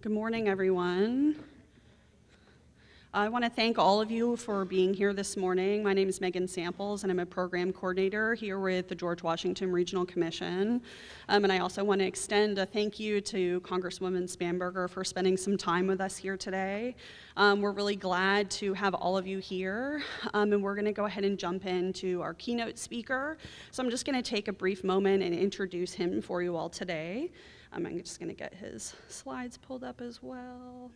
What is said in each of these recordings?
Good morning, everyone. I want to thank all of you for being here this morning. My name is Megan Samples, and I'm a program coordinator here with the George Washington Regional Commission. And I also want to extend a thank you to Congresswoman Spanberger for spending some time with us here today. We're really glad to have all of you here, and we're going to go ahead and jump into our keynote speaker. So I'm just going to take a brief moment and introduce him for you all today. I'm just going to get his slides pulled up as well.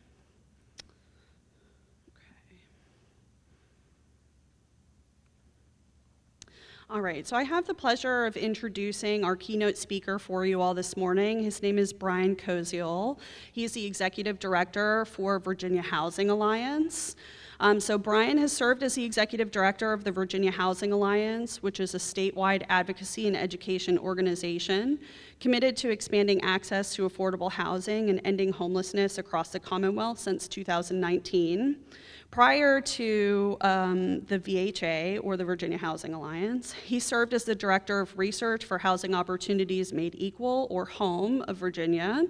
All right, so I have the pleasure of introducing our keynote speaker for you all this morning. His name is Brian Koziol. He is the Executive Director for Virginia Housing Alliance. So Brian has served as the Executive Director of the Virginia Housing Alliance, which is a statewide advocacy and education organization committed to expanding access to affordable housing and ending homelessness across the Commonwealth since 2019. Prior to the VHA, or the Virginia Housing Alliance, he served as the Director of Research for Housing Opportunities Made Equal, or HOME, of Virginia,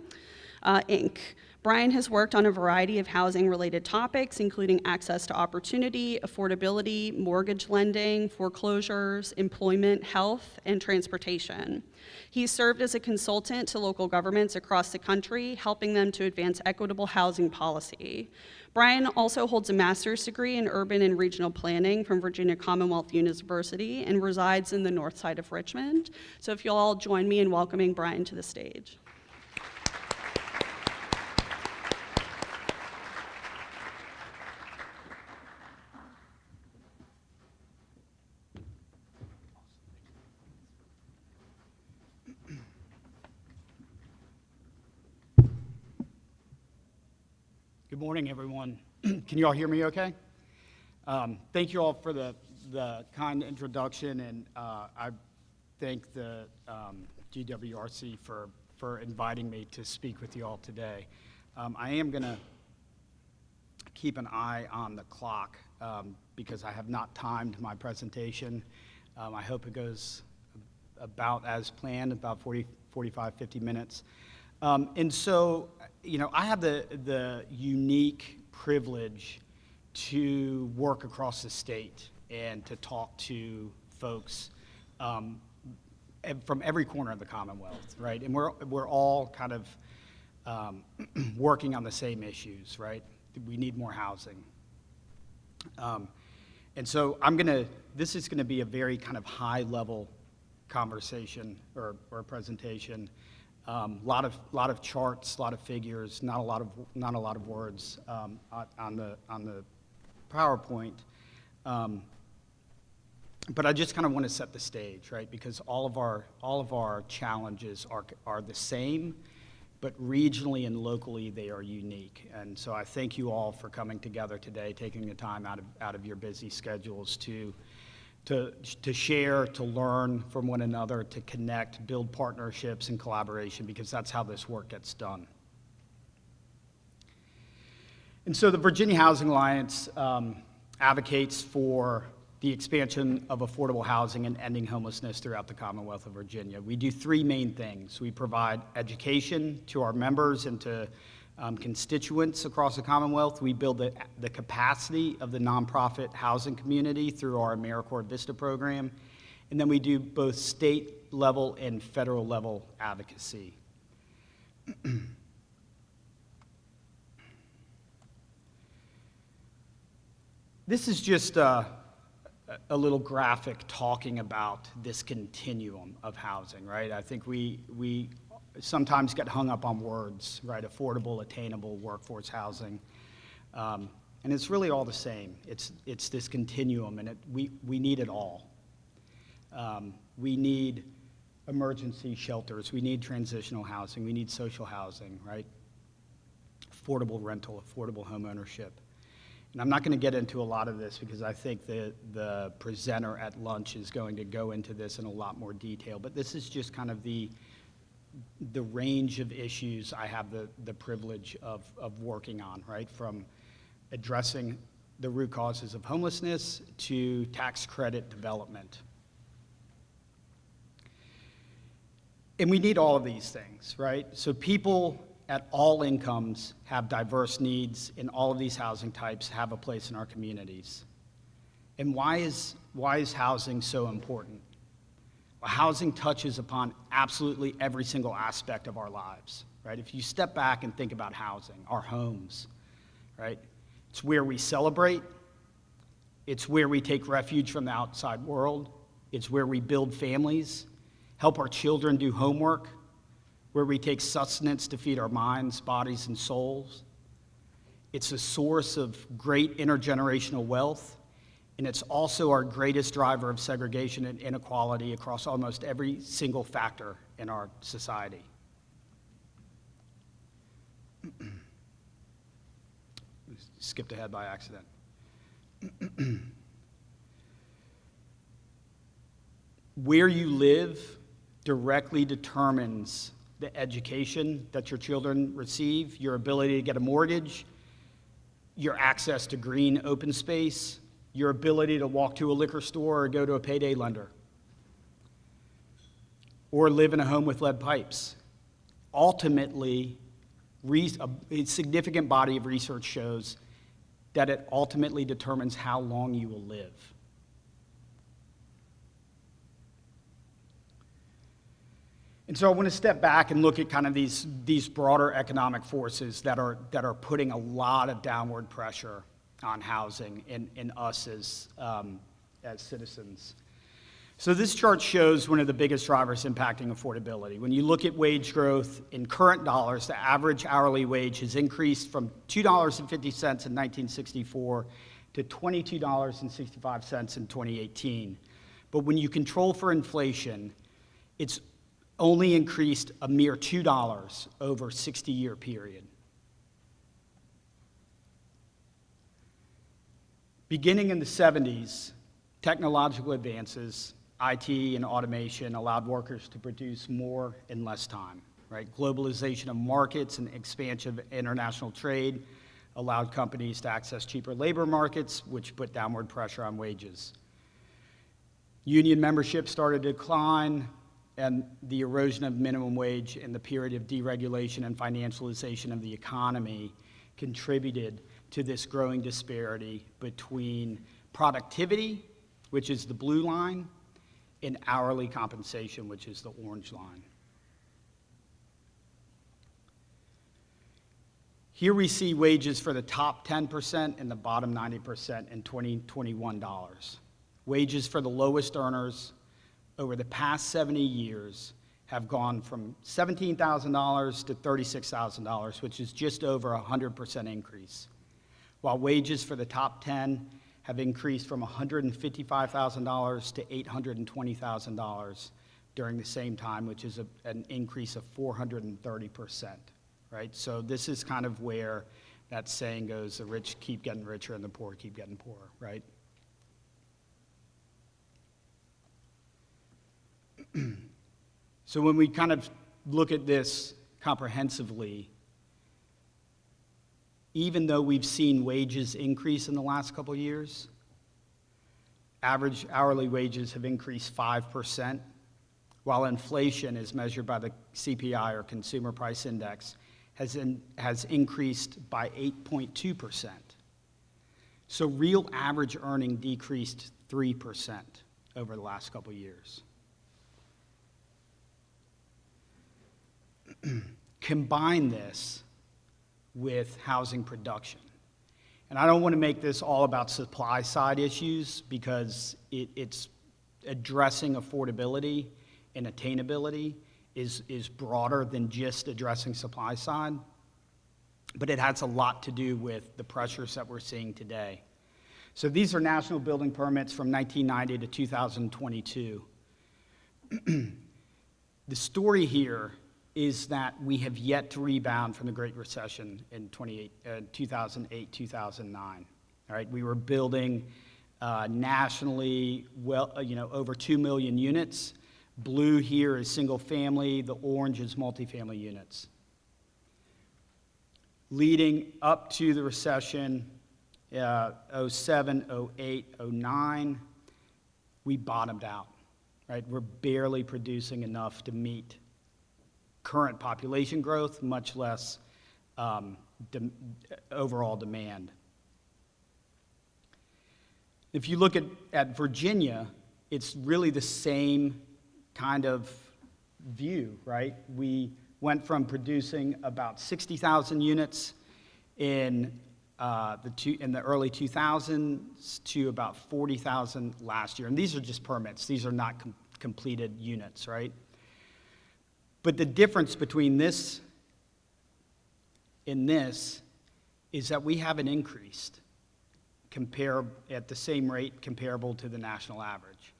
Inc. Brian has worked on a variety of housing-related topics, including access to opportunity, affordability, mortgage lending, foreclosures, employment, health, and transportation. He's served as a consultant to local governments across the country, helping them to advance equitable housing policy. Brian also holds a master's degree in urban and regional planning from Virginia Commonwealth University and resides in the north side of Richmond. So if you'll all join me in welcoming Brian to the stage. Good morning, everyone. Can you all hear me okay? Thank you all for the kind introduction, and I thank the GWRC for inviting me to speak with you all today. I am going to keep an eye on the clock because I have not timed my presentation. I hope it goes about as planned, about 45, 50 minutes. And so, you know, I have the unique privilege to work across the state and to talk to folks from every corner of the Commonwealth, right? And we're all kind of working on the same issues, right? We need more housing. And so this is gonna be a very kind of high-level conversation or presentation. Lot of charts, a lot of figures, not a lot of words on the PowerPoint. But I just kind of want to set the stage, right? Because all of our challenges are the same, but regionally and locally they are unique. And so I thank you all for coming together today, taking the time out of your busy schedules to share, to learn from one another, to connect, build partnerships and collaboration, because that's how this work gets done. And so the Virginia Housing Alliance advocates for the expansion of affordable housing and ending homelessness throughout the Commonwealth of Virginia. We do three main things. We provide education to our members and to constituents across the Commonwealth. We build the capacity of the nonprofit housing community through our AmeriCorps Vista program. And then we do both state level and federal level advocacy. This is just a little graphic talking about this continuum of housing, right? I think we sometimes get hung up on words, right? Affordable, attainable, workforce housing. And it's really all the same. It's this continuum, and we need it all. We need emergency shelters. We need transitional housing. We need social housing, right? Affordable rental, affordable home ownership. And I'm not going to get into a lot of this because I think the presenter at lunch is going to go into this in a lot more detail. But this is just kind of the range of issues I have the privilege of working on, right? From addressing the root causes of homelessness to tax credit development. And we need all of these things, right? So people at all incomes have diverse needs, and all of these housing types have a place in our communities. And why is housing so important? Well, housing touches upon absolutely every single aspect of our lives, right? If you step back and think about housing, our homes, right? It's where we celebrate. It's where we take refuge from the outside world. It's where we build families, help our children do homework, where we take sustenance to feed our minds, bodies, and souls. It's a source of great intergenerational wealth, and it's also our greatest driver of segregation and inequality across almost every single factor in our society. Skipped ahead by accident. Where you live directly determines the education that your children receive, your ability to get a mortgage, your access to green open space, your ability to walk to a liquor store or go to a payday lender, or live in a home with lead pipes. Ultimately, a significant body of research shows that it ultimately determines how long you will live. And so I want to step back and look at kind of these broader economic forces that are putting a lot of downward pressure on housing and us as citizens. So this chart shows one of the biggest drivers impacting affordability. When you look at wage growth in current dollars, the average hourly wage has increased from $2.50 in 1964 to $22.65 in 2018. But when you control for inflation, it's only increased a mere $2 over a 60-year period. Beginning in the 70s, technological advances, IT and automation allowed workers to produce more in less time, right? Globalization of markets and expansion of international trade allowed companies to access cheaper labor markets, which put downward pressure on wages. Union membership started to decline, and the erosion of minimum wage and the period of deregulation and financialization of the economy contributed to this growing disparity between productivity, which is the blue line, and hourly compensation, which is the orange line. Here we see wages for the top 10% and the bottom 90% in 2021 dollars. Wages for the lowest earners over the past 70 years have gone from $17,000 to $36,000, which is just over a 100% increase, while wages for the top 10 have increased from $155,000 to $820,000 during the same time, which is an increase of 430%, right? So this is kind of where that saying goes, the rich keep getting richer and the poor keep getting poorer, right? So when we kind of look at this comprehensively, even though we've seen wages increase in the last couple of years, average hourly wages have increased 5%, while inflation, as measured by the CPI or Consumer Price Index, has increased by 8.2%. So real average earning decreased 3% over the last couple of years. Combine this with housing production. And I don't want to make this all about supply side issues because it's addressing affordability and attainability is broader than just addressing supply side, but it has a lot to do with the pressures that we're seeing today. So these are national building permits from 1990 to 2022. The story here is that we have yet to rebound from the Great Recession in 2008, 2009. All right, we were building nationally over 2 million units. Blue here is single family, the orange is multifamily units. Leading up to the recession, 07, 08, 09, we bottomed out, right? We're barely producing enough to meet current population growth, much less overall demand. If you look at Virginia, it's really the same kind of view, right? We went from producing about 60,000 units in the early 2000s to about 40,000 last year. And these are just permits. These are not completed units, right? But the difference between this and this is that we haven't increased at the same rate comparable to the national average.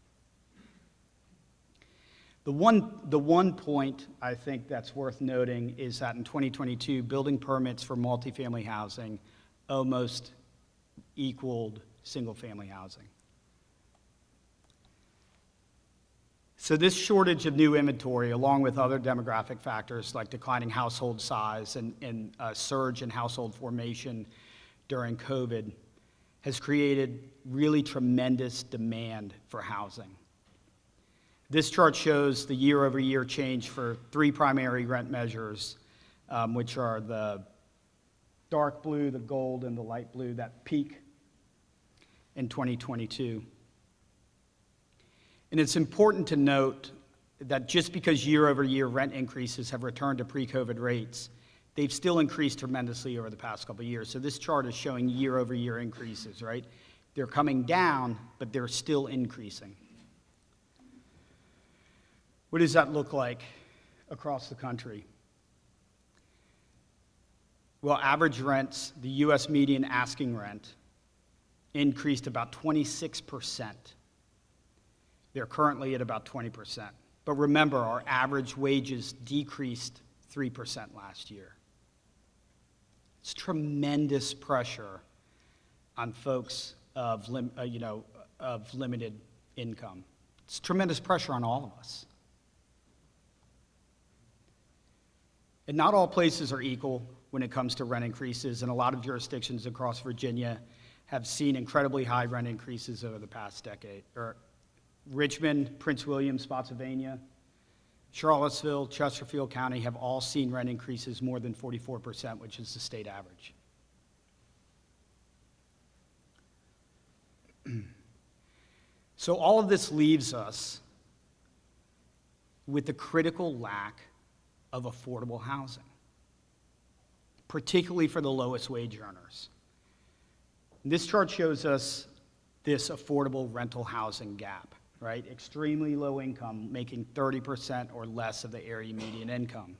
The one point I think that's worth noting is that in 2022, building permits for multifamily housing almost equaled single-family housing. So this shortage of new inventory, along with other demographic factors like declining household size and a surge in household formation during COVID, has created really tremendous demand for housing. This chart shows the year-over-year change for three primary rent measures, which are the dark blue, the gold, and the light blue, that peak in 2022. And it's important to note that just because year-over-year rent increases have returned to pre-COVID rates, they've still increased tremendously over the past couple of years. So this chart is showing year-over-year increases, right? They're coming down, but they're still increasing. What does that look like across the country? Well, average rents, the U.S. median asking rent, increased about 26%. They're currently at about 20%. But remember, our average wages decreased 3% last year. It's tremendous pressure on folks of limited income. It's tremendous pressure on all of us. And not all places are equal when it comes to rent increases, and a lot of jurisdictions across Virginia have seen incredibly high rent increases over the past decade. Richmond, Prince William, Spotsylvania, Charlottesville, Chesterfield County have all seen rent increases more than 44%, which is the state average. So all of this leaves us with the critical lack of affordable housing, particularly for the lowest wage earners. This chart shows us this affordable rental housing gap, right? Extremely low income, making 30% or less of the area median income.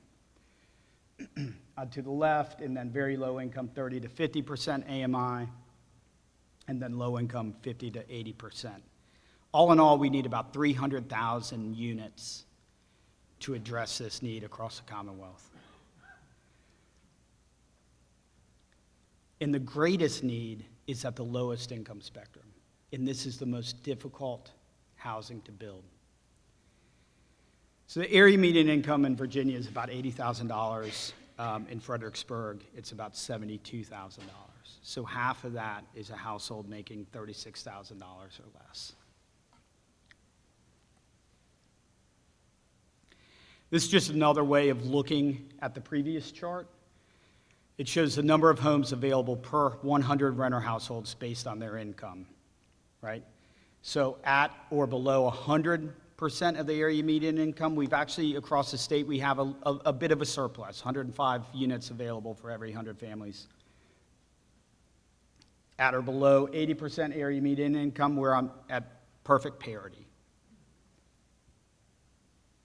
To the left, and then very low income, 30 to 50% AMI, and then low income, 50 to 80%. All in all, we need about 300,000 units to address this need across the Commonwealth. And the greatest need is at the lowest income spectrum, and this is the most difficult housing to build. So the area median income in Virginia is about $80,000. In Fredericksburg, it's about $72,000. So half of that is a household making $36,000 or less. This is just another way of looking at the previous chart. It shows the number of homes available per 100 renter households based on their income, right? So at or below 100% of the area median income, we've actually, across the state, we have a bit of a surplus, 105 units available for every 100 families. At or below 80% area median income, we're at perfect parity.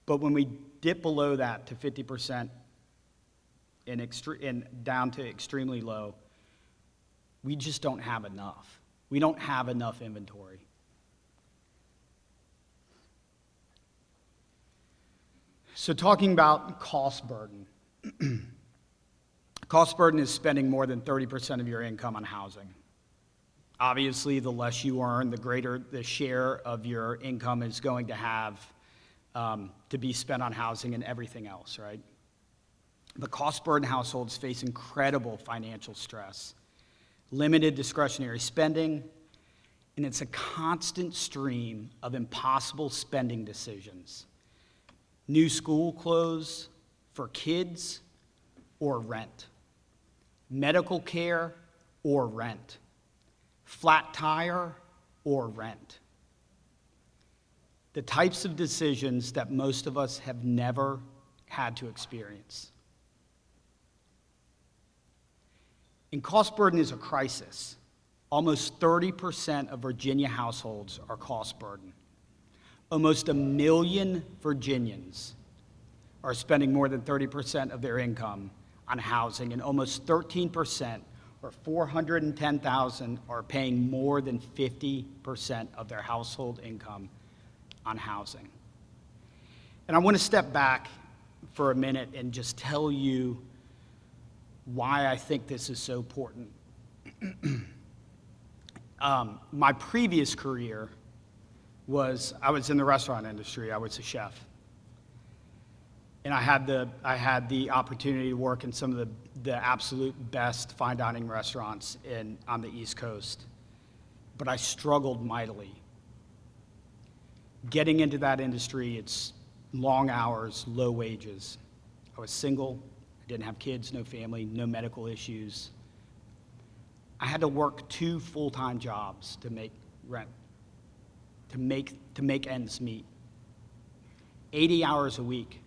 But when we dip below that to 50% and down to extremely low, we just don't have enough. We don't have enough inventory. So talking about cost burden. Cost burden is spending more than 30% of your income on housing. Obviously, the less you earn, the greater the share of your income is going to have to be spent on housing and everything else, right? The cost burden households face incredible financial stress, limited discretionary spending, and it's a constant stream of impossible spending decisions. New school clothes for kids or rent. medical care or rent, flat tire or rent. The types of decisions that most of us have never had to experience. And cost burden is a crisis. Almost 30% of Virginia households are cost burden. Almost 1 million Virginians are spending more than 30% of their income on housing, and almost 13%, or 410,000, are paying more than 50% of their household income on housing. And I want to step back for a minute and just tell you why I think this is so important. My previous career I was in the restaurant industry. I was a chef. And I had the opportunity to work in some of the absolute best fine dining restaurants on the East Coast. But I struggled mightily. Getting into that industry, it's long hours, low wages. I was single, I didn't have kids, no family, no medical issues. I had to work 2 full-time jobs to make rent, to make ends meet. 80 hours a week,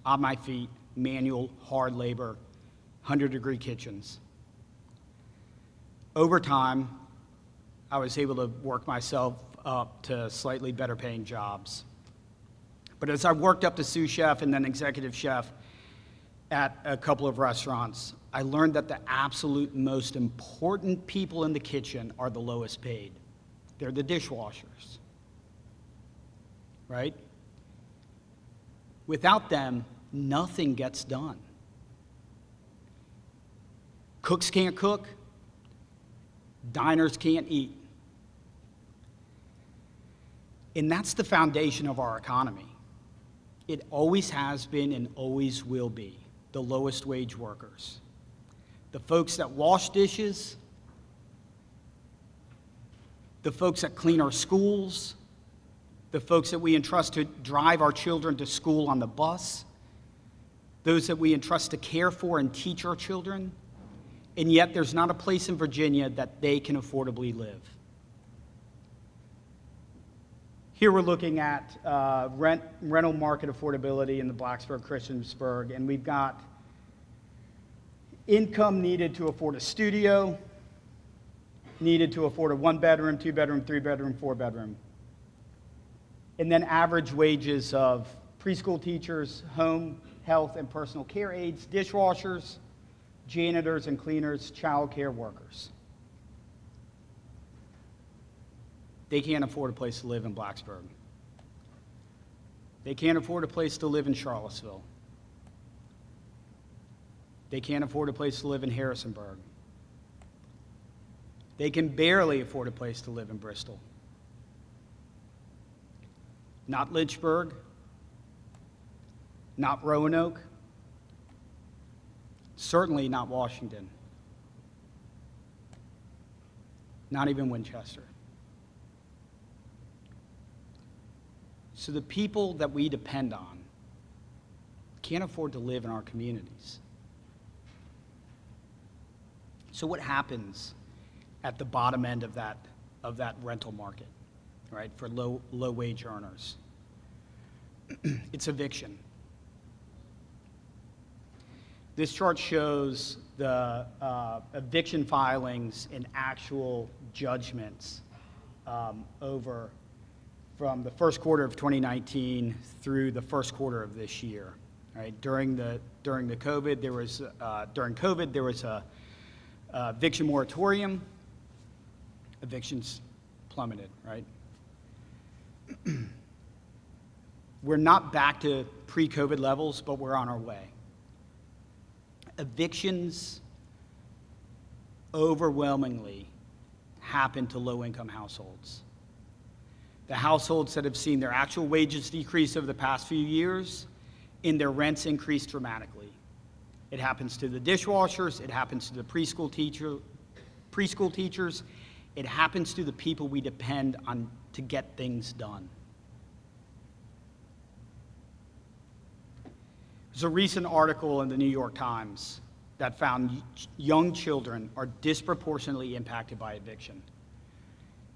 on my feet, manual, hard labor, 100-degree kitchens. Over time, I was able to work myself up to slightly better paying jobs. But as I worked up to sous chef and then executive chef at a couple of restaurants, I learned that the absolute most important people in the kitchen are the lowest paid. They're the dishwashers, right? Without them, nothing gets done. Cooks can't cook, diners can't eat. And that's the foundation of our economy. It always has been and always will be the lowest wage workers. The folks that wash dishes, the folks that clean our schools, the folks that we entrust to drive our children to school on the bus, those that we entrust to care for and teach our children, and yet there's not a place in Virginia that they can affordably live. Here we're looking at rental market affordability in the Blacksburg-Christiansburg, and we've got income needed to afford a studio, needed to afford a 1-bedroom, 2-bedroom, 3-bedroom, 4-bedroom. And then average wages of preschool teachers, home, health, and personal care aides, dishwashers, janitors and cleaners, child care workers. They can't afford a place to live in Blacksburg. They can't afford a place to live in Charlottesville. They can't afford a place to live in Harrisonburg. They can barely afford a place to live in Bristol. Not Lynchburg, not Roanoke, certainly not Washington, not even Winchester. So the people that we depend on can't afford to live in our communities. So what happens at the bottom end of that rental market, right, for low wage earners? It's eviction. This chart shows the eviction filings and actual judgments from the first quarter of 2019 through the first quarter of this year. Right? During COVID, there was a eviction moratorium. Evictions plummeted, right? We're not back to pre-COVID levels, but we're on our way. Evictions overwhelmingly happen to low-income households. The households that have seen their actual wages decrease over the past few years and their rents increase dramatically. It happens to the dishwashers, it happens to the preschool teachers, it happens to the people we depend on to get things done. There's a recent article in the New York Times that found young children are disproportionately impacted by eviction.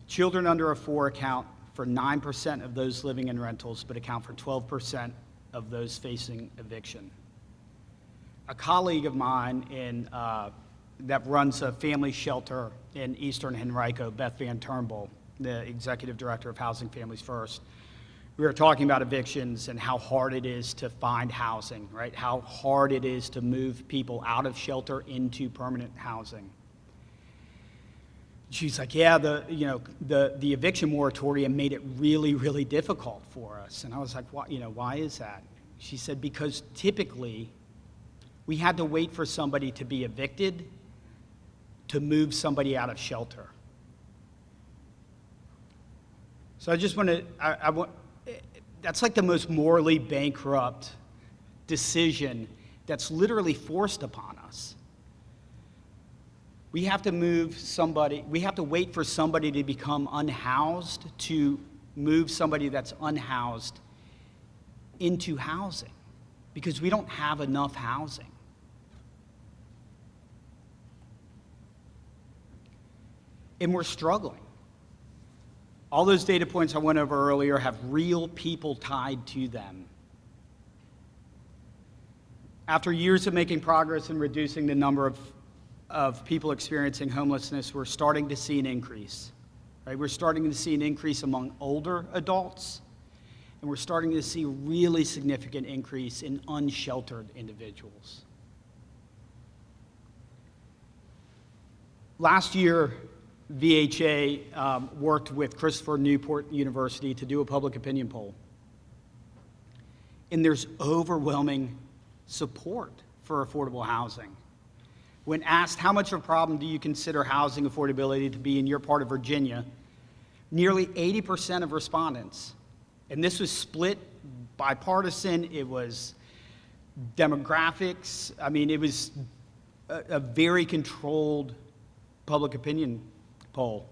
Children under 4 account for 9% of those living in rentals, but account for 12% of those facing eviction. A colleague of mine that runs a family shelter in Eastern Henrico, Beth Van Turnbull, the executive director of Housing Families First, we were talking about evictions and how hard it is to find housing, right? How hard it is to move people out of shelter into permanent housing. She's like, yeah, the eviction moratorium made it really, really difficult for us. And I was like, why is that? She said, because typically we had to wait for somebody to be evicted to move somebody out of shelter. So I just want to, that's like the most morally bankrupt decision that's literally forced upon us. We have to wait for somebody to become unhoused to move somebody that's unhoused into housing because we don't have enough housing. And we're struggling. All those data points I went over earlier have real people tied to them. After years of making progress in reducing the number of people experiencing homelessness, we're starting to see an increase. Right? We're starting to see an increase among older adults, and we're starting to see a really significant increase in unsheltered individuals. Last year, VHA worked with Christopher Newport University to do a public opinion poll. And there's overwhelming support for affordable housing. When asked how much of a problem do you consider housing affordability to be in your part of Virginia, nearly 80% of respondents, and this was split bipartisan, it was demographics, it was a very controlled public opinion poll.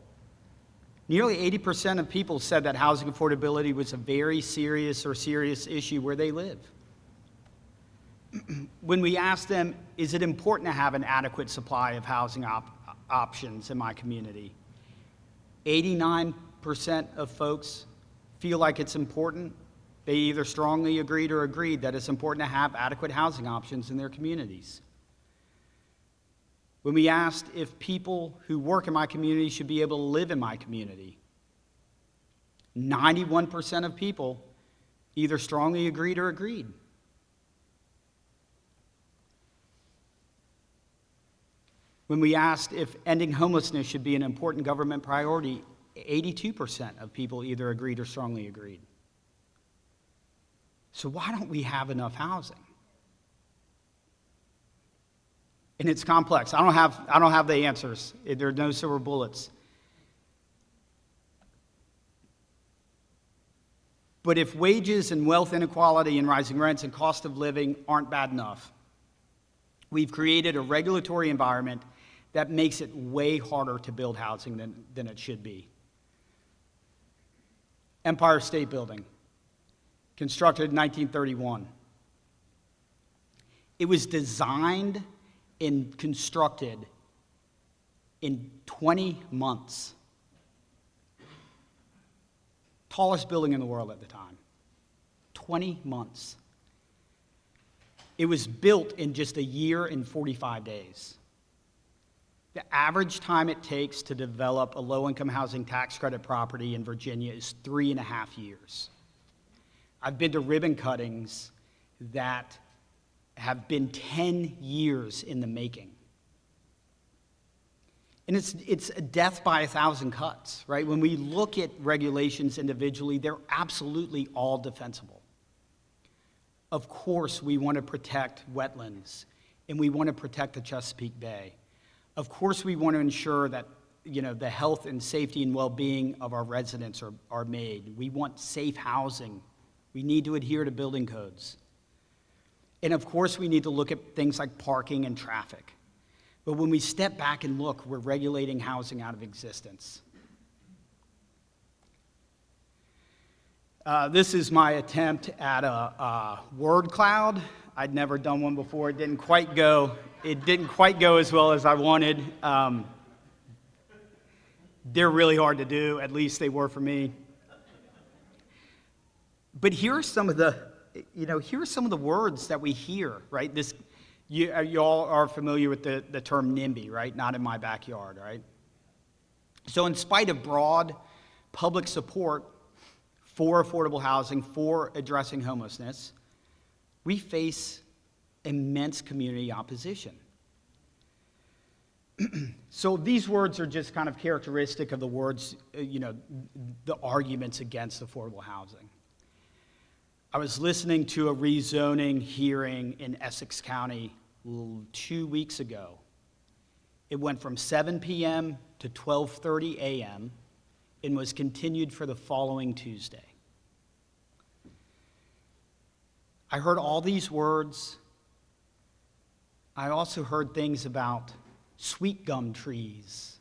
Nearly 80% of people said that housing affordability was a very serious or serious issue where they live. When we asked them, is it important to have an adequate supply of housing options in my community? 89% of folks feel like it's important. They either strongly agreed or agreed that it's important to have adequate housing options in their communities. When we asked if people who work in my community should be able to live in my community, 91% of people either strongly agreed or agreed. When we asked if ending homelessness should be an important government priority, 82% of people either agreed or strongly agreed. So why don't we have enough housing? And it's complex. I don't have the answers. There are no silver bullets. But if wages and wealth inequality and rising rents and cost of living aren't bad enough, we've created a regulatory environment that makes it way harder to build housing than it should be. Empire State Building, constructed in 1931. It was designed and constructed in 20 months. Tallest building in the world at the time. 20 months. It was built in just a year and 45 days. The average time it takes to develop a low-income housing tax credit property in Virginia is 3.5 years. I've been to ribbon cuttings that have been 10 years in the making. And it's a death by 1,000 cuts, right? When we look at regulations individually, they're absolutely all defensible. Of course, we want to protect wetlands, and we want to protect the Chesapeake Bay. Of course, we want to ensure that the health and safety and well-being of our residents are made. We want safe housing. We need to adhere to building codes. And of course, we need to look at things like parking and traffic. But when we step back and look, we're regulating housing out of existence. This is my attempt at a word cloud. I'd never done one before. It didn't quite go as well as I wanted. They're really hard to do, at least they were for me. But here are some of the words that we hear, right? You all are familiar with the term NIMBY, right? Not in my backyard, right? So in spite of broad public support for affordable housing, for addressing homelessness, we face immense community opposition. So these words are just kind of characteristic of the words, the arguments against affordable housing. I was listening to a rezoning hearing in Essex County 2 weeks ago. It went from 7 p.m. to 12:30 a.m. and was continued for the following Tuesday. I heard all these words. I also heard things about sweet gum trees.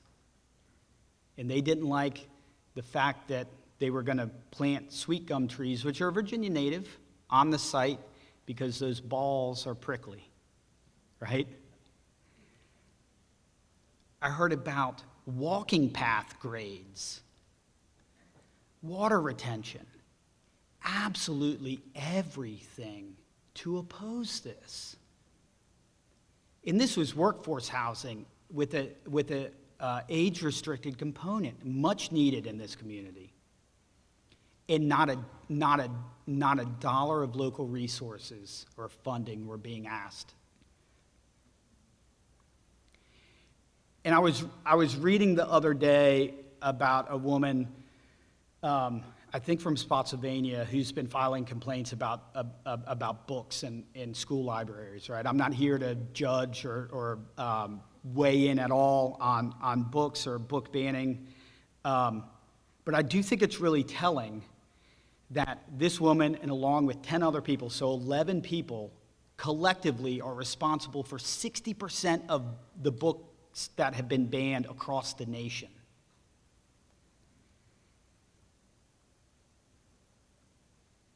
And they didn't like the fact that they were going to plant sweet gum trees, which are Virginia native, on the site because those balls are prickly, right? I heard about walking path grades, water retention, absolutely everything to oppose this. And this was workforce housing with a age-restricted component, much needed in this community, and not a dollar of local resources or funding were being asked. And I was reading the other day about a woman, I think from Spotsylvania, who's been filing complaints about books in school libraries, right? I'm not here to judge or weigh in at all on books or book banning, but I do think it's really telling that this woman, and along with 10 other people, so 11 people, collectively are responsible for 60% of the books that have been banned across the nation.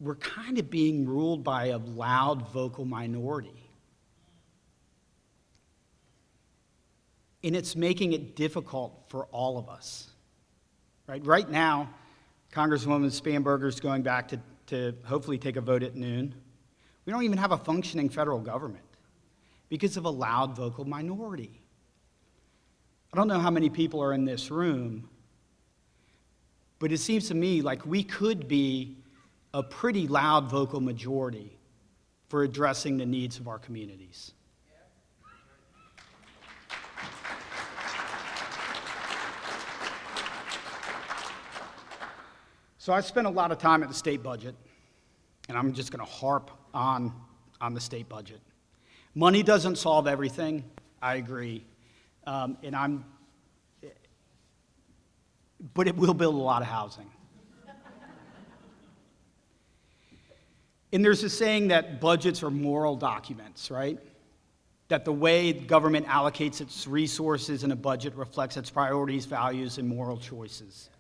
We're kind of being ruled by a loud vocal minority. And it's making it difficult for all of us. Right now, Congresswoman Spanberger's going back to hopefully take a vote at noon. We don't even have a functioning federal government because of a loud vocal minority. I don't know how many people are in this room, but it seems to me like we could be a pretty loud vocal majority for addressing the needs of our communities. So I spent a lot of time at the state budget, and I'm just going to harp on the state budget. Money doesn't solve everything, I agree, but it will build a lot of housing. And there's a saying that budgets are moral documents, right? That the way government allocates its resources in a budget reflects its priorities, values, and moral choices.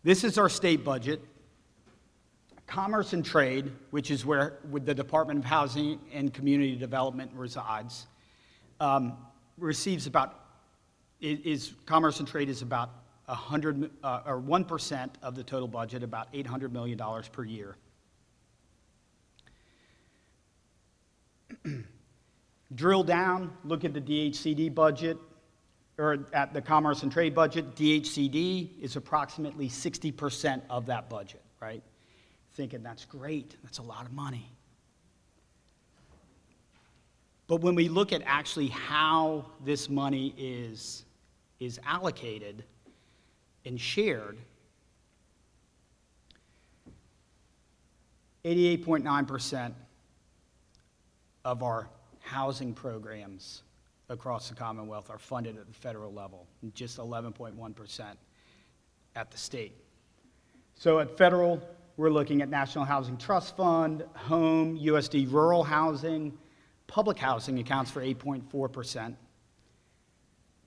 This is our state budget. Commerce and Trade, which is where the Department of Housing and Community Development resides, Commerce and Trade is about 1% of the total budget, about $800 million per year. Drill down, look at the DHCD budget, or at the Commerce and Trade budget. DHCD is approximately 60% of that budget, right? Thinking that's great, that's a lot of money. But when we look at actually how this money is allocated and shared, 88.9% of our housing programs across the Commonwealth are funded at the federal level, and just 11.1% at the state. So at federal, we're looking at National Housing Trust Fund, home, USD rural housing, public housing accounts for 8.4%.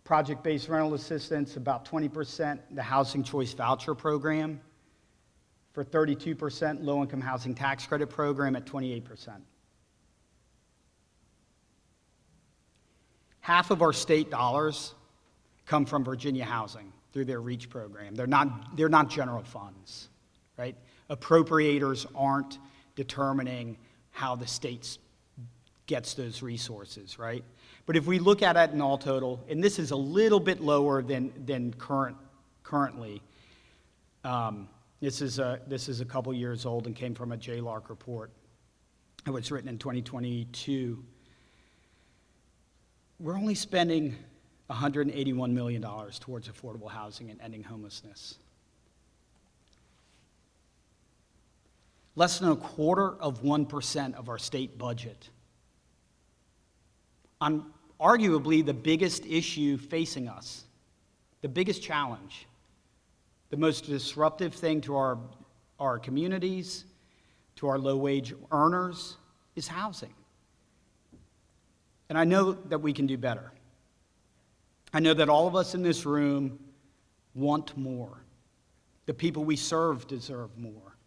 Project-based rental assistance, about 20%. The Housing Choice Voucher Program for 32%. Low-income housing tax credit program at 28%. Half of our state dollars come from Virginia Housing through their REACH program. They're not general funds, right? Appropriators aren't determining how the state gets those resources, right? But if we look at it in all total, and this is a little bit lower than currently, this is a couple years old and came from a JLARC report. It was written in 2022. We're only spending $181 million towards affordable housing and ending homelessness. Less than 0.25% of our state budget on arguably the biggest issue facing us, the biggest challenge, the most disruptive thing to our communities, to our low-wage earners, is housing. And I know that we can do better. I know that all of us in this room want more. The people we serve deserve more.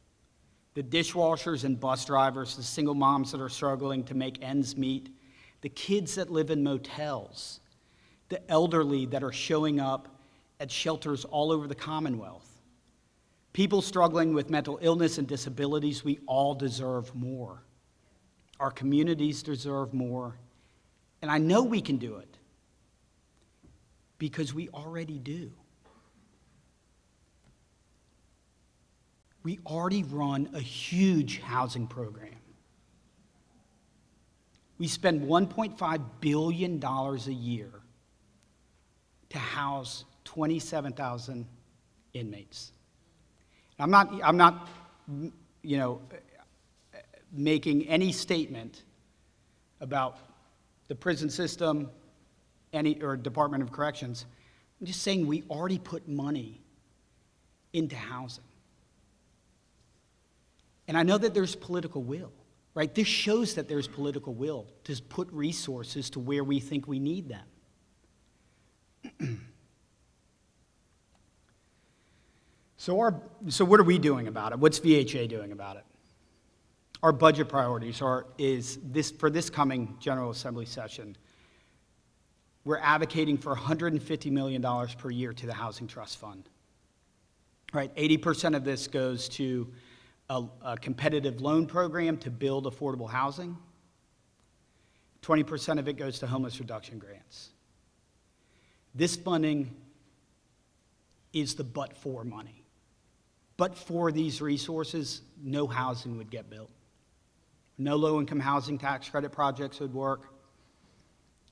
The dishwashers and bus drivers, the single moms that are struggling to make ends meet, the kids that live in motels, the elderly that are showing up at shelters all over the Commonwealth, people struggling with mental illness and disabilities, we all deserve more. Our communities deserve more. And I know we can do it because we already do. We already run a huge housing program. We spend $1.5 billion a year to house 27,000 inmates. I'm not, making any statement about the prison system or Department of Corrections. I'm just saying we already put money into housing. And I know that there's political will, right? This shows that there's political will to put resources to where we think we need them. So what are we doing about it? What's VHA doing about it? Our budget priorities for this coming General Assembly session. We're advocating for $150 million per year to the Housing Trust Fund. Right, 80% of this goes to a competitive loan program to build affordable housing. 20% of it goes to homeless reduction grants. This funding is the but-for money. But for these resources, no housing would get built. No low-income housing tax credit projects would work.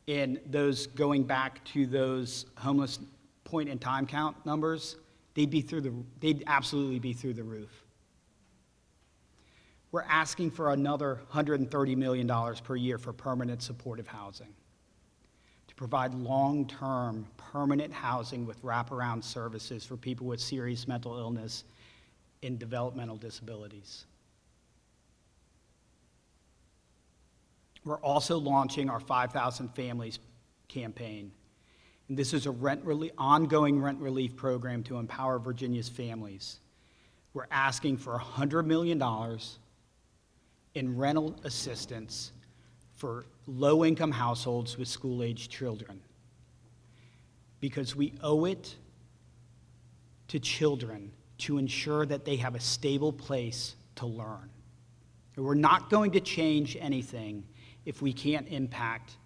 And those going back to those homeless point-in-time count numbers, they'd absolutely be through the roof. We're asking for another $130 million per year for permanent supportive housing, to provide long-term permanent housing with wraparound services for people with serious mental illness and developmental disabilities. We're also launching our 5,000 Families campaign. And this is an ongoing rent relief program to empower Virginia's families. We're asking for $100 million in rental assistance for low-income households with school-aged children, because we owe it to children to ensure that they have a stable place to learn. And we're not going to change anything if we can't impact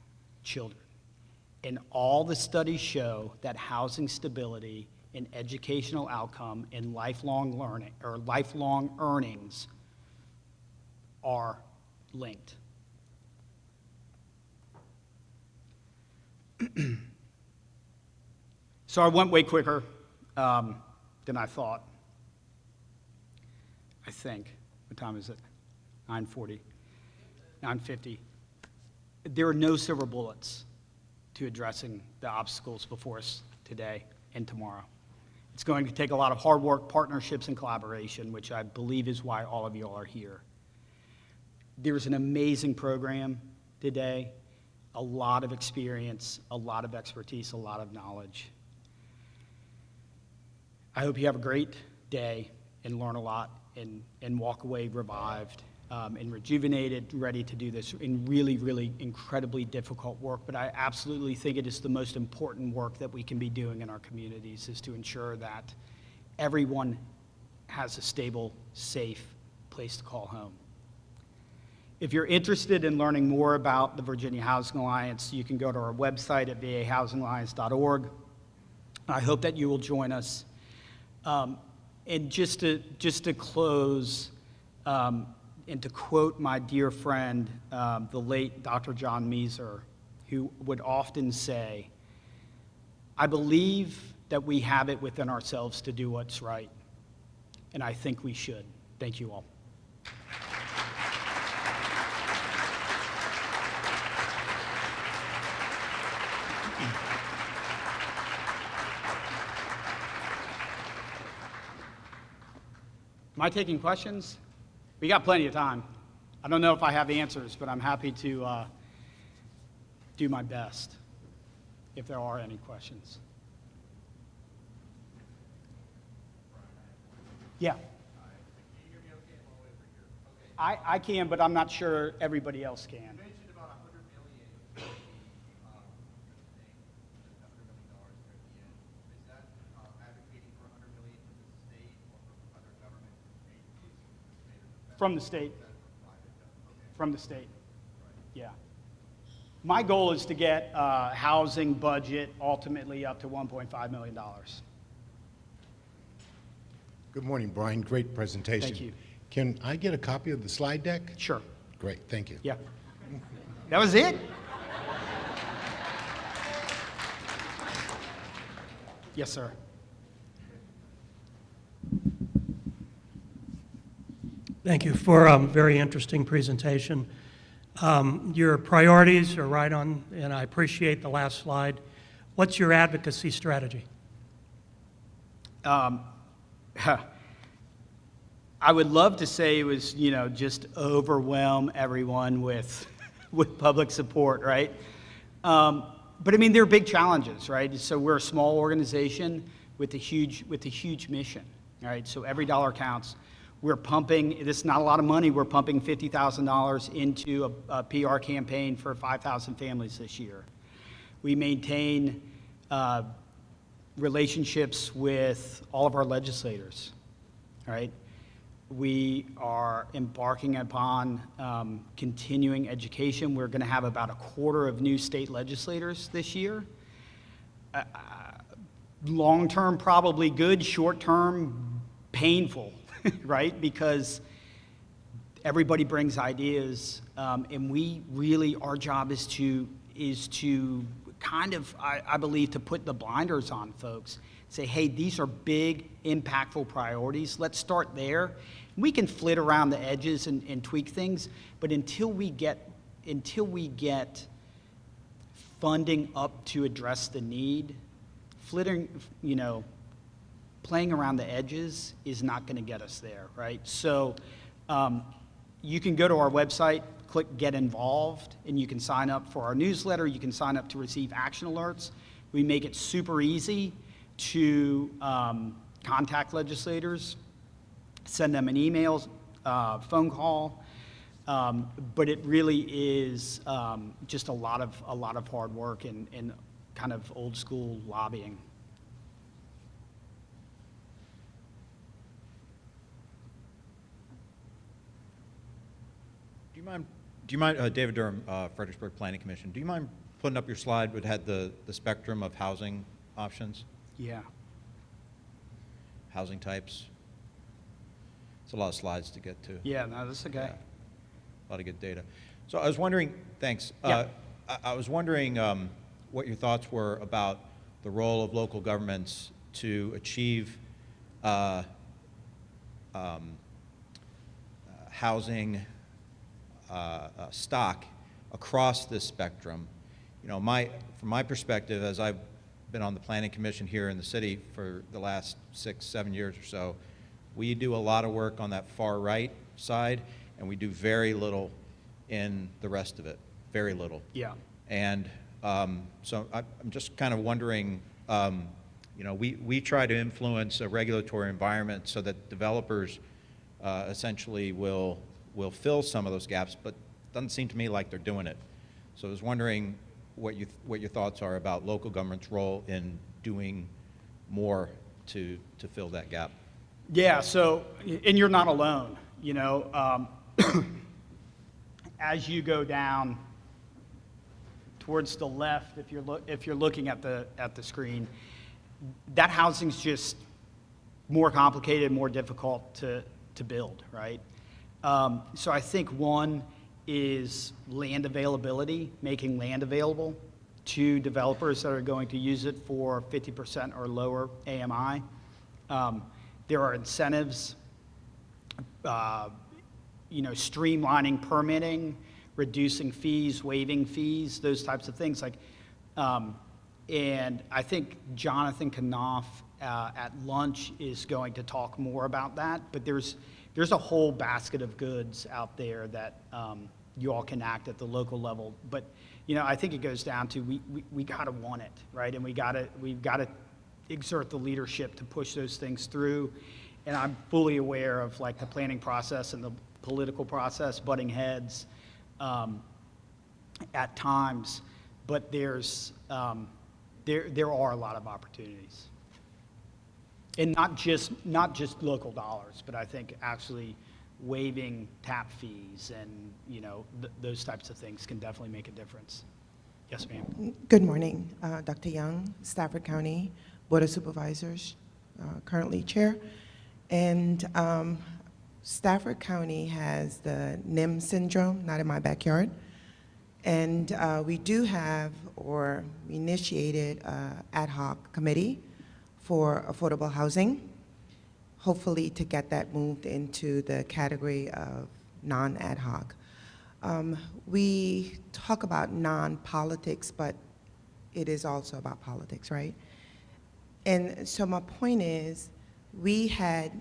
children. And all the studies show that housing stability and educational outcome and lifelong learning or lifelong earnings are linked. So I went way quicker than I thought. I think. What time is it? 9:40. 9:50. There are no silver bullets to addressing the obstacles before us today and tomorrow. It's going to take a lot of hard work, partnerships, and collaboration, which I believe is why all of you all are here. There's an amazing program today, a lot of experience, a lot of expertise, a lot of knowledge. I hope you have a great day and learn a lot and walk away revived and rejuvenated, ready to do this in really, really incredibly difficult work. But I absolutely think it is the most important work that we can be doing in our communities, is to ensure that everyone has a stable, safe place to call home. If you're interested in learning more about the Virginia Housing Alliance, you can go to our website at vahousingalliance.org. I hope that you will join us. And just to close, and to quote my dear friend, the late Dr. John Meeser, who would often say, "I believe that we have it within ourselves to do what's right, and I think we should." Thank you all. Am I taking questions? We got plenty of time. I don't know if I have answers, but I'm happy to do my best if there are any questions. Yeah. Can you hear me okay? I'm all the way over here. Okay. I can, but I'm not sure everybody else can. You mentioned about $100 million for the thing, $100 million there at the end. Is that advocating for $100 million from the state or from other government agencies from the state or the federal? From the state. Is that from private? Okay. From the state. Right. Yeah. My goal is to get housing budget ultimately up to $1.5 million. Good morning, Brian. Great presentation. Thank you. Can I get a copy of the slide deck? Sure. Great, thank you. Yeah. That was it? Yes, sir. Thank you for a very interesting presentation. Your priorities are right on, and I appreciate the last slide. What's your advocacy strategy? I would love to say it was, just overwhelm everyone with public support, right? But I mean, there are big challenges, right? So we're a small organization with a huge mission, right? So every dollar counts. We're pumping, this is not a lot of money, we're pumping $50,000 into a PR campaign for 5,000 families this year. We maintain relationships with all of our legislators, right? We are embarking upon continuing education. We're going to have about a quarter of new state legislators this year. Long-term, probably good. Short-term, painful, right? Because everybody brings ideas, and we really, our job is to kind of, I believe, to put the blinders on folks. Say, hey, these are big, impactful priorities. Let's start there. We can flit around the edges and tweak things, but until we get funding up to address the need, flitting, playing around the edges is not going to get us there, right? So you can go to our website, click Get Involved, and you can sign up for our newsletter. You can sign up to receive action alerts. We make it super easy to contact legislators, send them an email, phone call, but it really is just a lot of hard work and kind of old school lobbying. Do you mind, David Durham, Fredericksburg Planning Commission, do you mind putting up your slide that had the spectrum of housing options, Yeah. housing types? It's a lot of slides to get to. Yeah, no, that's okay. Yeah. A lot of good data. So I was wondering, thanks. Yeah. I was wondering what your thoughts were about the role of local governments to achieve housing stock across this spectrum. From my perspective, as I've been on the Planning Commission here in the city for the last 6-7 years or so, we do a lot of work on that far right side, and we do very little in the rest of it, very little. Yeah. And so I'm just kind of wondering, we try to influence a regulatory environment so that developers essentially will will fill some of those gaps, but it doesn't seem to me like they're doing it. So I was wondering what your thoughts are about local government's role in doing more to fill that gap. Yeah, so, and you're not alone, as you go down towards the left, if you're looking at the screen, that housing's just more complicated, more difficult to build, right? So I think one is land availability, making land available to developers that are going to use it for 50% or lower AMI. There are incentives, streamlining permitting, reducing fees, waiving fees, those types of things. And I think Jonathan Knopf at lunch is going to talk more about that. But there's a whole basket of goods out there that you all can act at the local level. But I think it goes down to we got to want it, right? And we've got to exert the leadership to push those things through. And I'm fully aware of the planning process and the political process butting heads at times, but there are a lot of opportunities, and not just local dollars, but I think actually waiving tap fees and those types of things can definitely make a difference. Yes, ma'am. Good morning, Dr. Young, Stafford County Board of Supervisors, currently chair. And Stafford County has the NIM syndrome, not in my backyard. And we do have, or initiated, an ad hoc committee for affordable housing, hopefully to get that moved into the category of non-ad hoc. We talk about non-politics, but it is also about politics, right? And so my point is, we had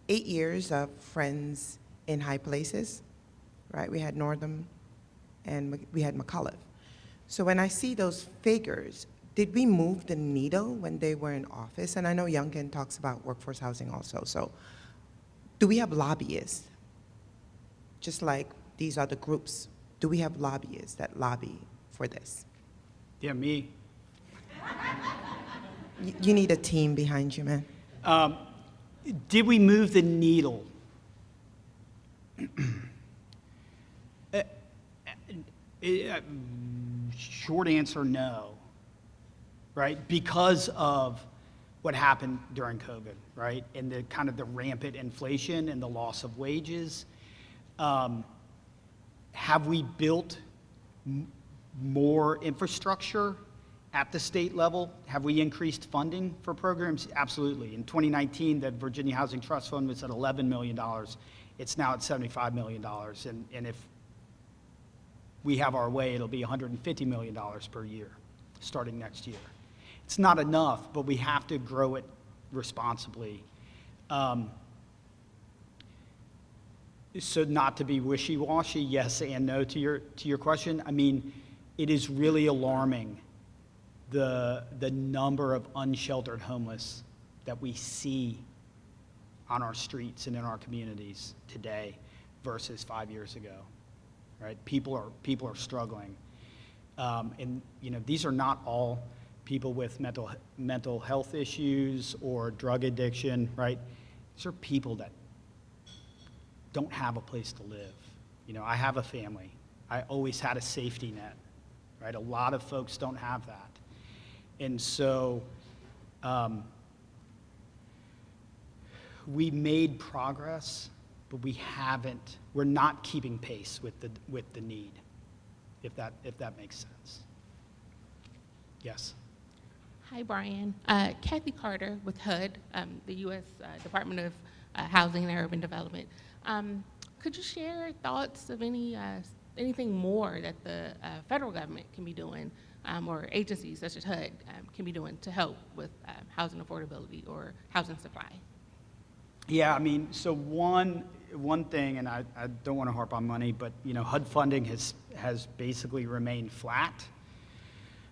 8 years of friends in high places, right? We had Northam and we had McAuliffe. So when I see those figures, did we move the needle when they were in office? And I know Youngkin talks about workforce housing also. So do we have lobbyists? Just like these other groups, do we have lobbyists that lobby for this? Yeah, me. You need a team behind you, man. Did we move the needle? Short answer, no. Right? Because of what happened during COVID, right? And the kind of the rampant inflation and the loss of wages. Have we built more infrastructure at the state level? Have we increased funding for programs? Absolutely. In 2019, the Virginia Housing Trust Fund was at $11 million. It's now at $75 million. And if we have our way, it'll be $150 million per year starting next year. It's not enough, but we have to grow it responsibly. So not to be wishy-washy, yes and no to your question. I mean, it is really alarming the number of unsheltered homeless that we see on our streets and in our communities today versus 5 years ago, right? People are struggling, and these are not all people with mental health issues or drug addiction, right? These are people that don't have a place to live. I have a family. I always had a safety net, right? A lot of folks don't have that. And so we made progress, but we're not keeping pace with the need, if that makes sense. Yes. Hi, Brian. Kathy Carter with HUD, the U.S. Department of Housing and Urban Development. Could you share thoughts of anything more that the federal government can be doing, or agencies such as HUD can be doing to help with housing affordability or housing supply? Yeah, I mean, so one thing, and I don't want to harp on money, but HUD funding has basically remained flat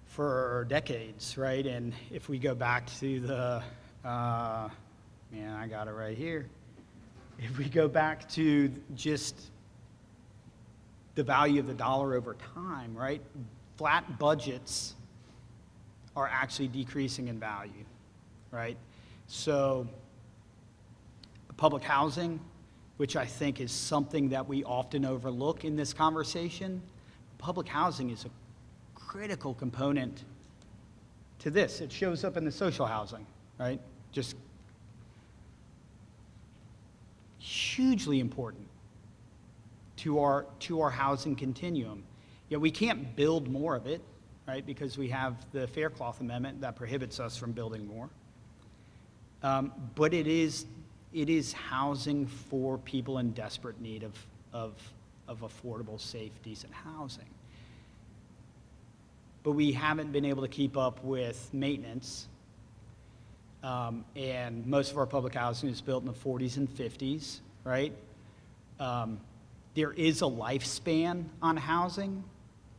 for decades, right? And if we go back to the, I got it right here. If we go back to just the value of the dollar over time, right? Flat budgets are actually decreasing in value, right? So public housing, which I think is something that we often overlook in this conversation, public housing is a critical component to this. It shows up in the social housing, right? Just hugely important to our housing continuum. Yet we can't build more of it, right? Because we have the Faircloth Amendment that prohibits us from building more. But it is housing for people in desperate need of affordable, safe, decent housing. But we haven't been able to keep up with maintenance. And most of our public housing is built in the 40s and 50s, right? There is a lifespan on housing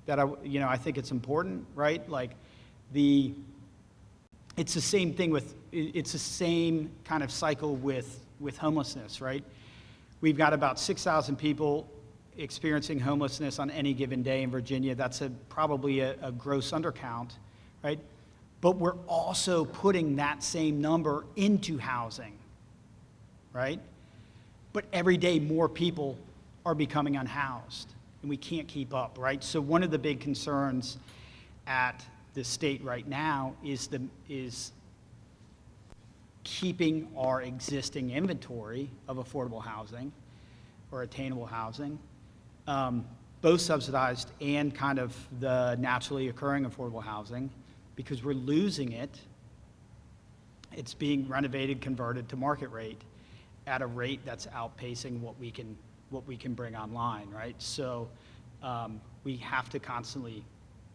that I think it's important, right? Like it's the same thing it's the same kind of cycle with homelessness, right? We've got about 6,000 people experiencing homelessness on any given day in Virginia. That's probably a gross undercount, right? But we're also putting that same number into housing, right? But every day more people are becoming unhoused, and we can't keep up, right? So one of the big concerns at the state right now is keeping our existing inventory of affordable housing or attainable housing, both subsidized and kind of the naturally occurring affordable housing, because we're losing it. It's being renovated, converted to market rate at a rate that's outpacing what we can bring online, right? So we have to constantly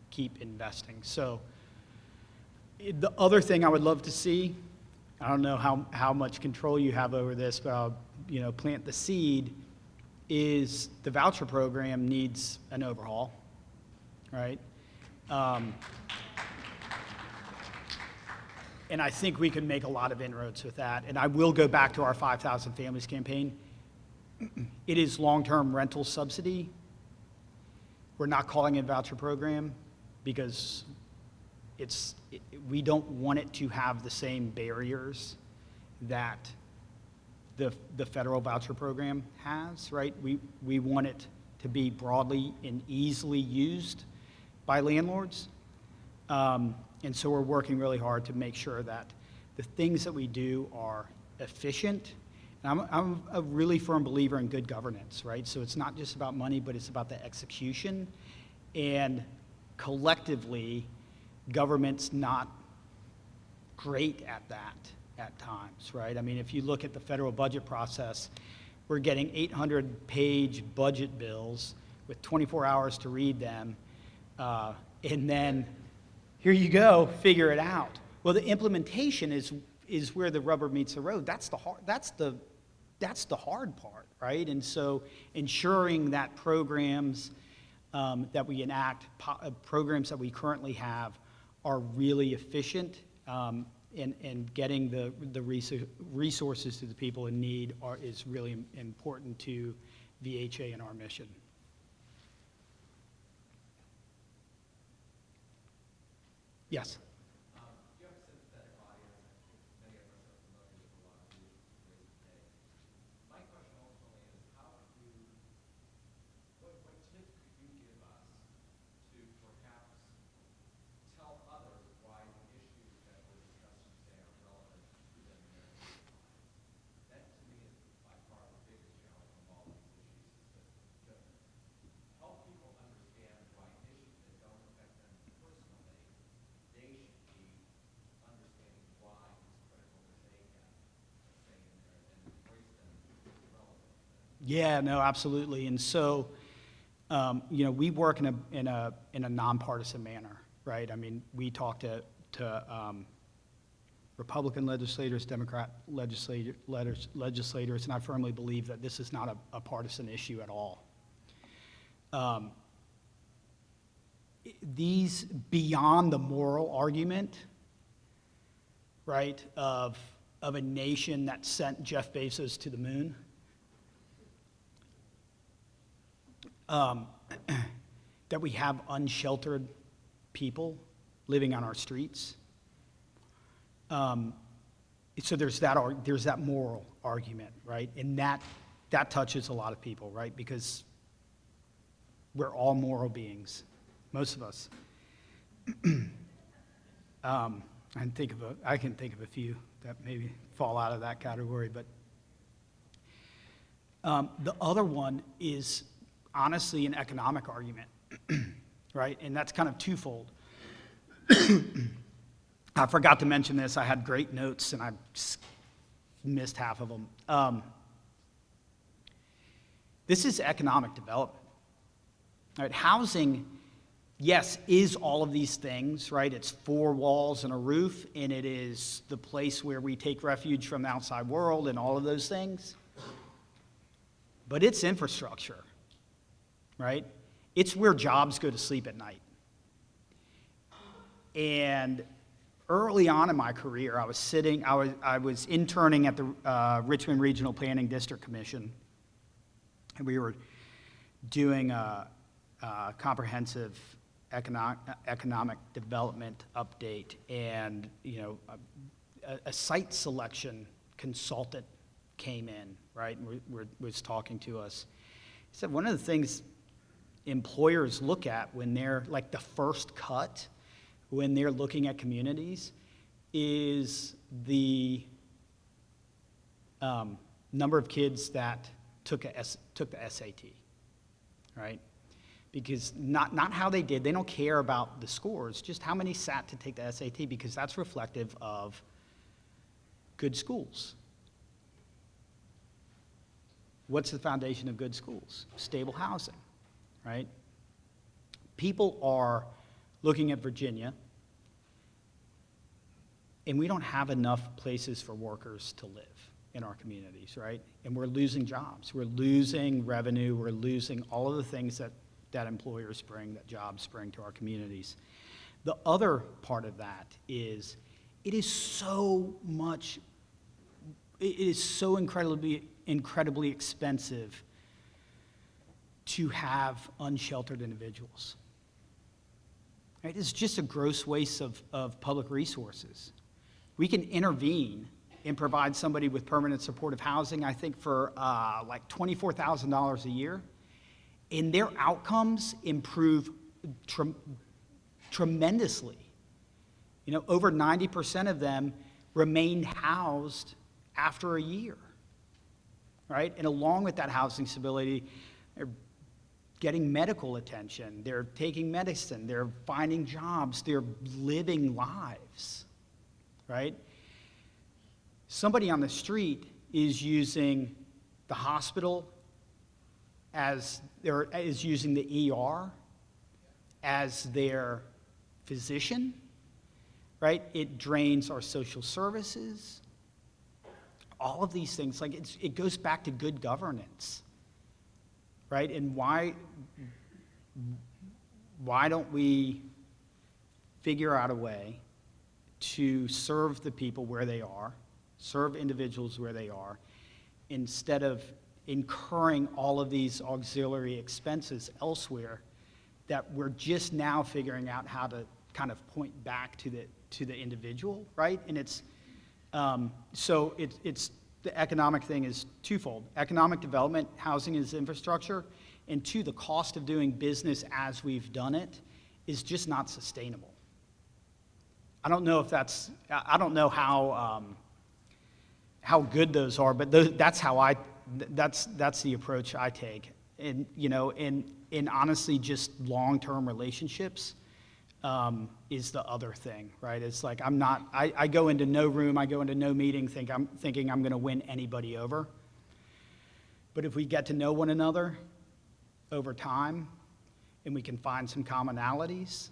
keep investing. So the other thing I would love to see, I don't know how much control you have over this, but I'll plant the seed, is the voucher program needs an overhaul, right? And I think we can make a lot of inroads with that. And I will go back to our 5,000 Families campaign. It is long-term rental subsidy. We're not calling it a voucher program because we don't want it to have the same barriers that the federal voucher program has, right? We want it to be broadly and easily used by landlords. And so we're working really hard to make sure that the things that we do are efficient. And I'm a really firm believer in good governance, right? So it's not just about money, but it's about the execution. And collectively, government's not great at that at times, right? I mean, if you look at the federal budget process, we're getting 800-page budget bills with 24 hours to read them, and then here you go, figure it out. Well, the implementation is where the rubber meets the road. That's the hard part, right? And so ensuring that programs that we enact, programs that we currently have, are really efficient, and getting the resources to the people in need is really important to VHA and our mission. Yes. You have a sympathetic audience. I think many of us are familiar with a lot of the issues raised today. My question ultimately is, what tips could you give us to perhaps tell others why the issues that we're discussing today are relevant to them in their lives? That, to me, is by far the biggest challenge of all these issues, is to help people understand why issues that don't affect them personally, they should be understanding why it's critical that they have a say in there and embrace them as relevant to them. Yeah, no, absolutely. And so, we work in a nonpartisan manner, right? I mean, we talk to Republican legislators, Democrat legislators, and I firmly believe that this is not a partisan issue at all. These beyond the moral argument, right, of a nation that sent Jeff Bezos to the moon, that we have unsheltered people living on our streets. So there's that moral argument, right? And that touches a lot of people, right? Because we're all moral beings, most of us. I can think of a few that maybe fall out of that category, but the other one is honestly an economic argument, right? And that's kind of twofold. I forgot to mention this. I had great notes, and I just missed half of them. This is economic development. Right? Housing, yes, is all of these things, right? It's 4 walls and a roof, and it is the place where we take refuge from the outside world and all of those things. But it's infrastructure, right? It's where jobs go to sleep at night. And early on in my career, I was interning at the Richmond Regional Planning District Commission, and we were doing a comprehensive economic development update, and a site selection consultant came in, right, and was talking to us. He said one of the things employers look at when they're like the first cut, when they're looking at communities, is the number of kids that took the SAT, right? Because not how they did. They don't care about the scores, just how many sat to take the SAT, because that's reflective of good schools. What's the foundation of good schools? Stable housing, right? People are looking at Virginia, and we don't have enough places for workers to live in our communities, right? And we're losing jobs. We're losing revenue. We're losing all of the things that employers bring, that jobs bring to our communities. The other part of that is it is so incredibly expensive to have unsheltered individuals. Right? It's just a gross waste of public resources. We can intervene and provide somebody with permanent supportive housing, I think, for like $24,000 a year. And their outcomes improve tremendously. Over 90% of them remain housed after a year, right? And along with that housing stability, they're getting medical attention, they're taking medicine, they're finding jobs, they're living lives, right? Somebody on the street is using the hospital is using the ER as their physician, right? It drains our social services. All of these things, like it goes back to good governance, right? And why don't we figure out a way to serve the people where they are, serve individuals where they are, instead of incurring all of these auxiliary expenses elsewhere that we're just now figuring out how to kind of point back to the individual, right? And it's the economic thing is twofold: economic development, housing is infrastructure, and two, the cost of doing business as we've done it is just not sustainable. I don't know how good those are, but that's the approach I take. And and honestly, just long-term relationships is the other thing, right? It's like I go into no room, I go into no meeting thinking I'm going to win anybody over. But if we get to know one another over time and we can find some commonalities,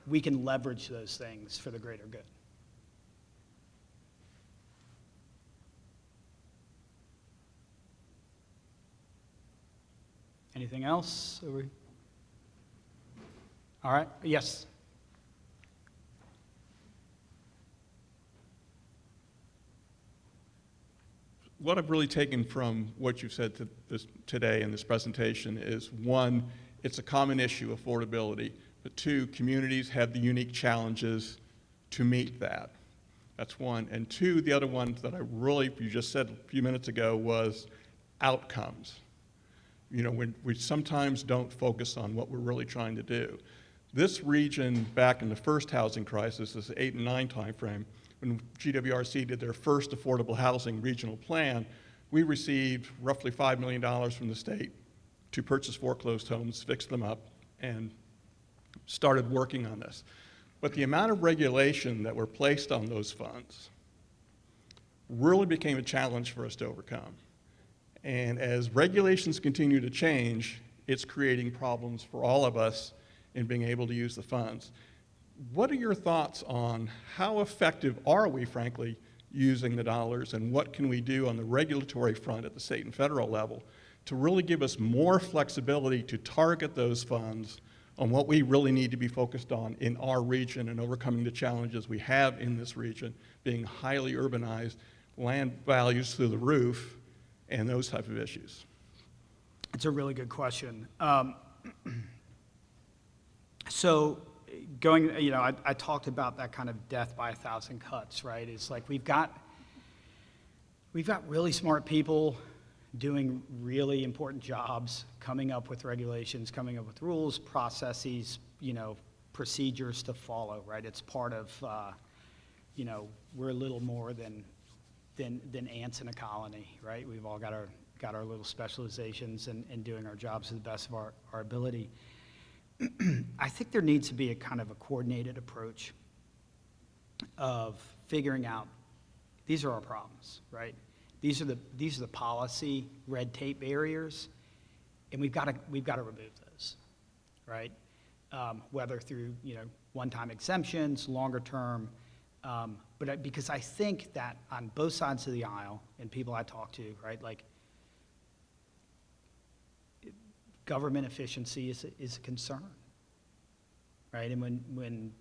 we can leverage those things for the greater good. Anything else? All right, yes. what I've really taken from what you've said today in this presentation is, one, it's a common issue, affordability, but two, communities have the unique challenges to meet that. That's one. And two, the other one that you just said a few minutes ago was outcomes. You know, we sometimes don't focus on what we're really trying to do. This region, back in the first housing crisis, this 8 and 9 timeframe, when GWRC did their first affordable housing regional plan, we received roughly $5 million from the state to purchase foreclosed homes, fix them up, and started working on this. But the amount of regulation that were placed on those funds really became a challenge for us to overcome. And as regulations continue to change, it's creating problems for all of us in being able to use the funds. What are your thoughts on how effective are we, frankly, using the dollars, and what can we do on the regulatory front at the state and federal level to really give us more flexibility to target those funds on what we really need to be focused on in our region and overcoming the challenges we have in this region, being highly urbanized, land values through the roof, and those type of issues? It's a really good question. So going, you know, I talked about that kind of death by 1,000 cuts, right? It's like we've got really smart people doing really important jobs, coming up with regulations, coming up with rules, processes, you know, procedures to follow, right? It's part of, you know, we're a little more than ants in a colony, right? We've all got our little specializations and doing our jobs to the best of our ability. I think there needs to be a kind of a coordinated approach of figuring out, these are our problems, right? These are the policy red tape barriers, and we've got to remove those, right? Whether through, you know, one-time exemptions, longer term, because I think that on both sides of the aisle, and people I talk to, right, like government efficiency is a concern, right? And when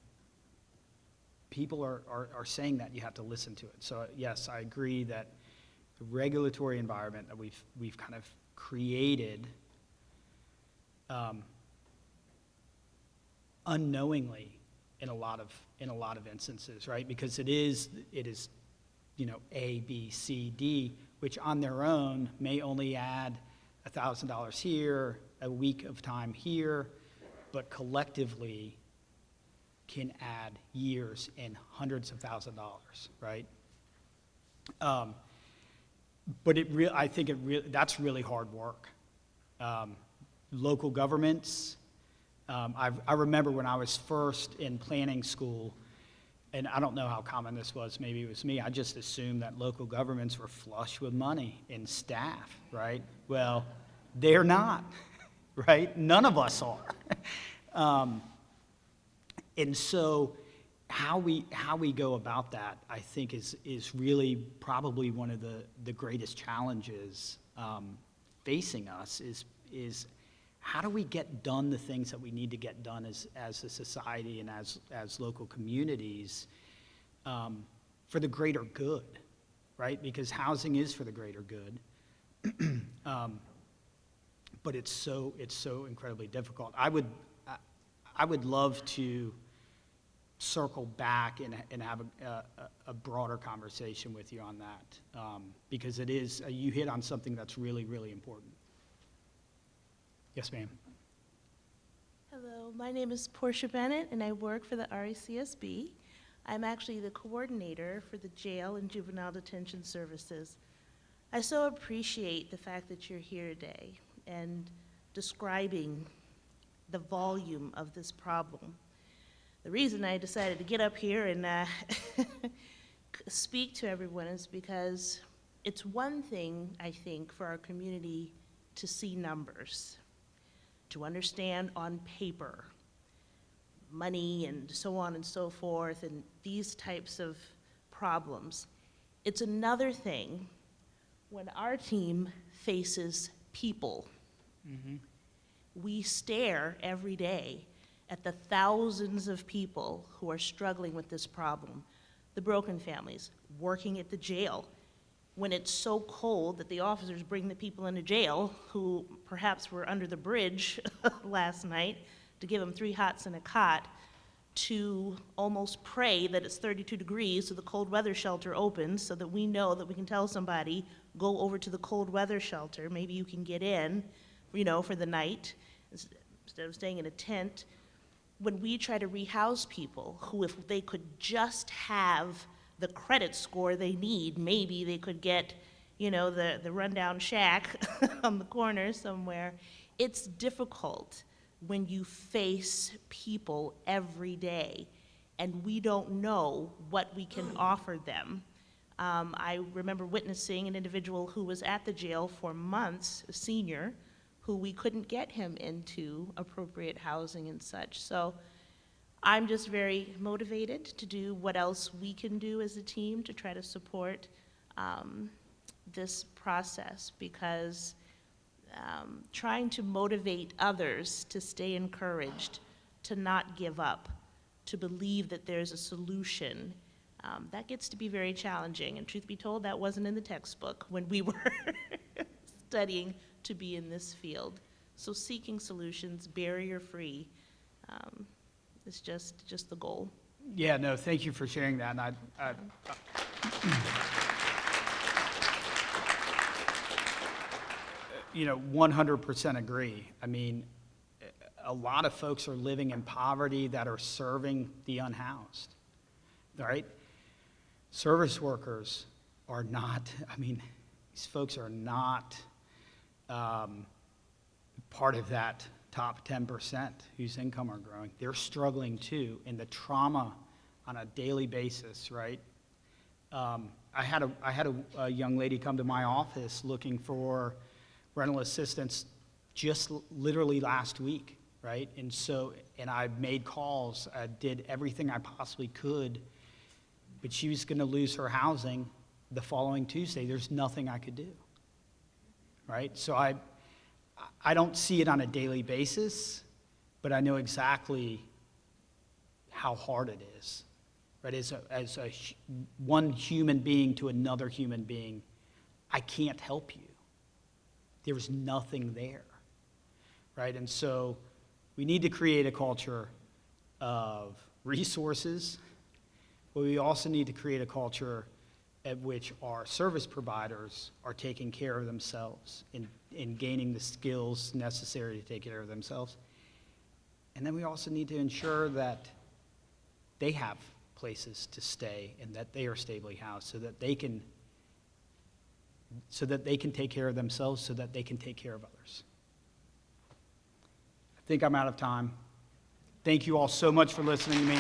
people are saying that, you have to listen to it. So yes, I agree that the regulatory environment that we've kind of created unknowingly in a lot of instances, right? Because it is, you know, A, B, C, D, which on their own may only add $1,000 here, a week of time here, but collectively can add years and hundreds of thousands of dollars, right? But I think that's really hard work. Local governments, I remember when I was first in planning school, and I don't know how common this was, maybe it was me, I just assumed that local governments were flush with money and staff, right? Well, they're not, right? None of us are. And so how we go about that, I think, is really probably one of the greatest challenges facing us is how do we get done the things that we need to get done as a society and as local communities for the greater good, right? Because housing is for the greater good, but it's so incredibly difficult. I would love to circle back and have a broader conversation with you on that, because it is, you hit on something that's really, really important. Yes, ma'am. Hello, my name is Portia Bennett, and I work for the RACSB. I'm actually the coordinator for the Jail and Juvenile Detention Services. I so appreciate the fact that you're here today and describing the volume of this problem. The reason I decided to get up here and speak to everyone is because it's one thing, I think, for our community to see numbers, to understand on paper money and so on and so forth and these types of problems. It's another thing when our team faces people. Mm-hmm. We stare every day at the thousands of people who are struggling with this problem, the broken families, working at the jail. when it's so cold that the officers bring the people into jail who perhaps were under the bridge last night to give them 3 hots and a cot, to almost pray that it's 32 degrees so the cold weather shelter opens so that we know that we can tell somebody, go over to the cold weather shelter, maybe you can get in, for the night, instead of staying in a tent. When we try to rehouse people who, if they could just have the credit score they need, maybe they could get, the rundown shack on the corner somewhere. It's difficult when you face people every day and we don't know what we can offer them. I remember witnessing an individual who was at the jail for months, a senior, who we couldn't get him into appropriate housing and such. So I'm just very motivated to do what else we can do as a team to try to support this process, because trying to motivate others to stay encouraged, to not give up, to believe that there's a solution, that gets to be very challenging. And truth be told, that wasn't in the textbook when we were studying to be in this field. So seeking solutions, barrier-free, is just the goal. Yeah, no, thank you for sharing that. And I 100% agree. I mean, a lot of folks are living in poverty that are serving the unhoused, right? Service workers are not, these folks are not part of that top 10% whose income are growing. They're struggling too, and the trauma on a daily basis, right? I had a young lady come to my office looking for rental assistance just literally last week, right? And I made calls, I did everything I possibly could, but she was gonna lose her housing the following Tuesday. There's nothing I could do, right? So I don't see it on a daily basis, but I know exactly how hard it is, right? As one human being to another human being, I can't help you. There's nothing there, right? And so we need to create a culture of resources, but we also need to create a culture at which our service providers are taking care of themselves in gaining the skills necessary to take care of themselves. And then we also need to ensure that they have places to stay and that they are stably housed so that they can take care of themselves, so that they can take care of others. I think I'm out of time. Thank you all so much for listening to me.